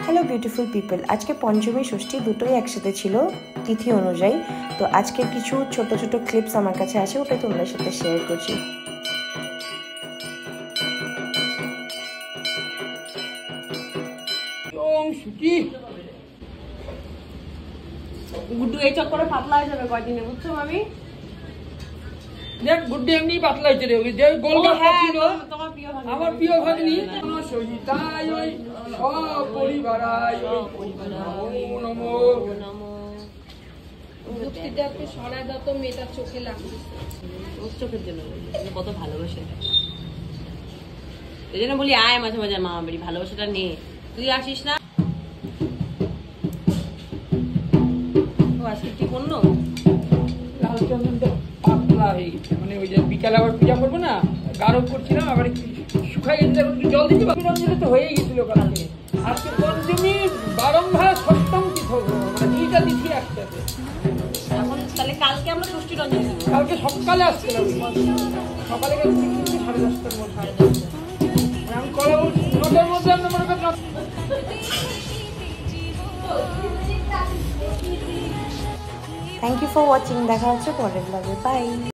Hello beautiful people, আজকে পঞ্চমী ষষ্ঠী দুটোই একসাথে ছিল তিথি অনুযায়ী। তো আজকের কিছু ছোট ছোট ক্লিপস আমার কাছে আছে, ওটা তোমাদের সাথে শেয়ার করছি। গুড্ডু এই চক্করে পাতলা হয়ে যাবে কয়দিনে, বুঝছো মামি? দেখ গুড্ডু এমনি পাতলা হয়েছে রে, যে গোলগাপ্পা ছিল আমার প্রিয় ভাগ্নি সহিতায় ওই সপরিবারায় ওই নমো নমো। মুক্তিটাকে সরাই দাও তো, মেয়েটার চোখে লাগছে। ওর চোখের জন্য কত ভালোবাসে, এই জন্য বলি আয় মাঝে মাঝে মামা বাড়ি, ভালোবাসাটা নে। তুই আসিস না? ও আজকে কি করলো? লাল চন্দনটা পাতলা হয়ে গেছে, মানে ওই যে বিকালে আবার পূজা করবো না, গাঢ় করছিলাম, আবার শুকাই গেছে, একটু জল দিতে রঞ্জনে তো হয়ে গেছিল কালকে। আজকে পঞ্চমী বারংবার সপ্তম তিথি, মানে দুইটা তিথি একসাথে। এখন তাহলে কালকে আমরা ষষ্ঠী রঞ্জন দিব। কালকে সকালে আসতে লাগবে, সকালে গেলে 10:30টার মধ্যে। 10:30 আমি কলা বলছি 9টার মধ্যে আমরা মনে করেন। থ্যাংক ইউ ফর ওয়াচিং, দেখা হচ্ছে পরের ব্লগে, বাই।